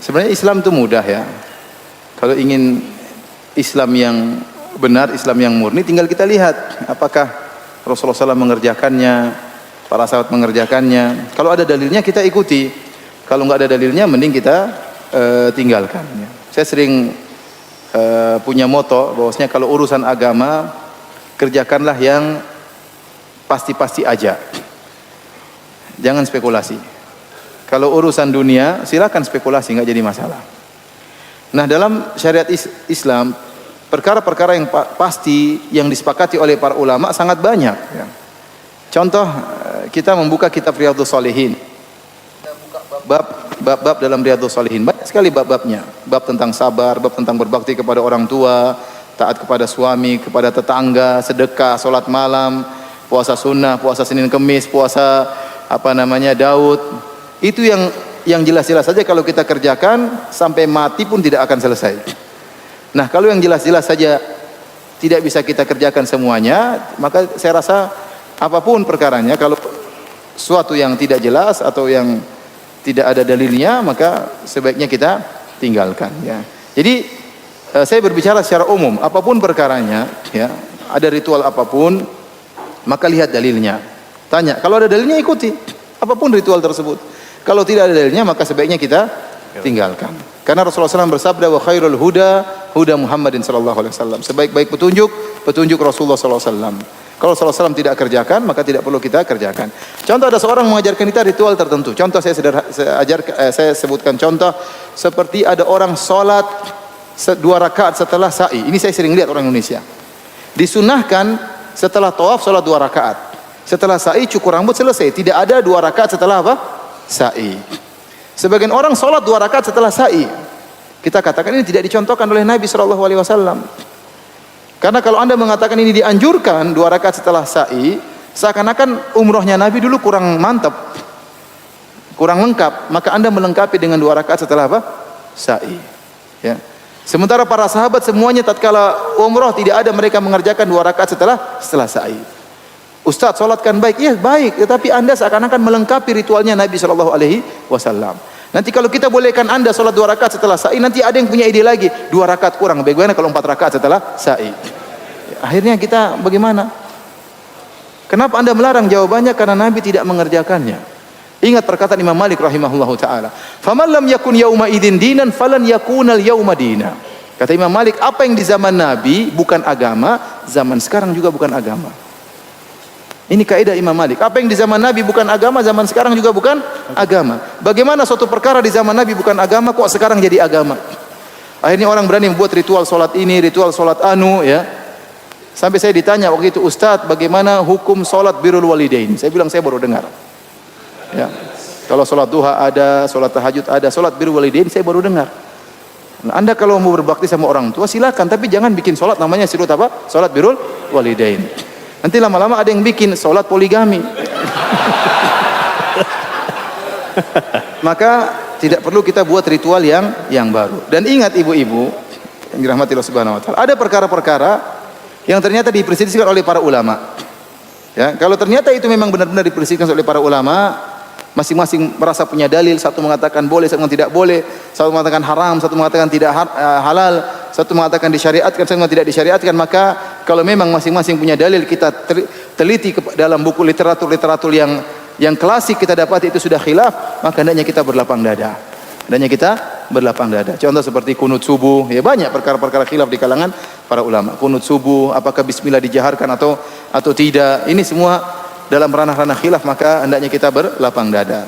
Sebenarnya Islam itu mudah ya. Kalau ingin Islam yang benar, Islam yang murni, tinggal kita lihat apakah Rasulullah SAW mengerjakannya, para sahabat mengerjakannya. Kalau ada dalilnya kita ikuti. Kalau nggak ada dalilnya, mending kita tinggalkan. Saya sering punya moto bahwasanya kalau urusan agama kerjakanlah yang pasti-pasti aja. Jangan spekulasi. Kalau urusan dunia silakan spekulasi, nggak jadi masalah. Nah, dalam syariat Islam perkara-perkara yang pasti yang disepakati oleh para ulama sangat banyak. Contoh, kita membuka kitab Riyadhus Shalihin. Bab-bab dalam Riyadhus Shalihin banyak sekali bab-babnya. Bab tentang sabar, bab tentang berbakti kepada orang tua, taat kepada suami, kepada tetangga, sedekah, salat malam, puasa sunnah, puasa Senin Kemis, puasa Daud. Itu yang jelas-jelas saja kalau kita kerjakan sampai mati pun tidak akan selesai. Nah, kalau yang jelas-jelas saja tidak bisa kita kerjakan semuanya, maka saya rasa apapun perkaranya, kalau suatu yang tidak jelas atau yang tidak ada dalilnya, maka sebaiknya kita tinggalkan ya. Jadi saya berbicara secara umum, apapun perkaranya ya, ada ritual apapun, maka lihat dalilnya. Tanya, kalau ada dalilnya ikuti apapun ritual tersebut. Kalau tidak ada dalilnya, maka sebaiknya kita tinggalkan. Karena Rasulullah SAW bersabda, wa khairul huda Muhammadin sallallahu alaihi wasallam. Sebaik-baik petunjuk Rasulullah SAW. Kalau Rasulullah SAW tidak kerjakan, maka tidak perlu kita kerjakan. Contoh, ada seorang mengajarkan kita ritual tertentu. Contoh saya sebutkan contoh seperti ada orang sholat 2 rakaat setelah sa'i. Ini saya sering lihat orang Indonesia. Disunahkan setelah tawaf sholat 2 rakaat. Setelah sa'i cukur rambut selesai. Tidak ada 2 rakaat setelah apa? Sa'i. Sebagian orang sholat 2 rakaat setelah sa'i. Kita katakan ini tidak dicontohkan oleh Nabi SAW. Karena kalau anda mengatakan ini dianjurkan 2 rakaat setelah sa'i, seakan-akan umrohnya Nabi dulu kurang mantap, kurang lengkap. Maka anda melengkapi dengan 2 rakaat setelah apa? Sa'i. Ya. Sementara para sahabat semuanya tatkala umroh tidak ada mereka mengerjakan 2 rakaat setelah sa'i. Ustaz, sholatkan baik, ya baik, tetapi anda seakan-akan melengkapi ritualnya Nabi SAW. Nanti kalau kita bolehkan anda sholat 2 rakaat setelah sa'i, nanti ada yang punya ide lagi, 2 rakaat kurang, bagaimana kalau 4 rakaat setelah sa'i? Akhirnya kita bagaimana? Kenapa anda melarang? Jawabannya karena Nabi tidak mengerjakannya. Ingat perkataan Imam Malik rahimahullahu ta'ala, faman lam yakun yauma idin dinan falan yakunal yauma dina. Kata Imam Malik, apa yang di zaman Nabi bukan agama, zaman sekarang juga bukan agama. Ini kaidah Imam Malik. Apa yang di zaman Nabi bukan agama, zaman sekarang juga bukan agama. Bagaimana suatu perkara di zaman Nabi bukan agama, kok sekarang jadi agama? Akhirnya orang berani membuat ritual solat ini, ritual solat anu, ya. Sampai saya ditanya waktu itu, Ustadz, bagaimana hukum solat birrul walidain? Saya bilang saya baru dengar. Ya. Kalau solat duha ada, solat tahajud ada, solat birrul walidain saya baru dengar. Nah, anda kalau mau berbakti sama orang tua silakan, tapi jangan bikin solat namanya sirut apa? Solat birrul walidain. Nanti lama-lama ada yang bikin sholat poligami. Maka tidak perlu kita buat ritual yang baru. Dan ingat ibu-ibu yang dirahmati Allah Subhanahu wa taala, ada perkara-perkara yang ternyata diperselisihkan oleh para ulama. Ya, kalau ternyata itu memang benar-benar diperselisihkan oleh para ulama, masing-masing merasa punya dalil, satu mengatakan boleh, satu mengatakan tidak boleh, satu mengatakan haram, satu mengatakan tidak halal, satu mengatakan disyariatkan, satu mengatakan tidak disyariatkan, maka kalau memang masing-masing punya dalil, kita teliti dalam buku literatur yang klasik, kita dapati itu sudah khilaf, maka hendaknya kita berlapang dada. Contoh seperti kunut subuh, ya banyak perkara-perkara khilaf di kalangan para ulama. Kunut subuh, apakah bismillah dijaharkan atau tidak? Ini semua dalam ranah-ranah khilaf, maka hendaknya kita berlapang dada.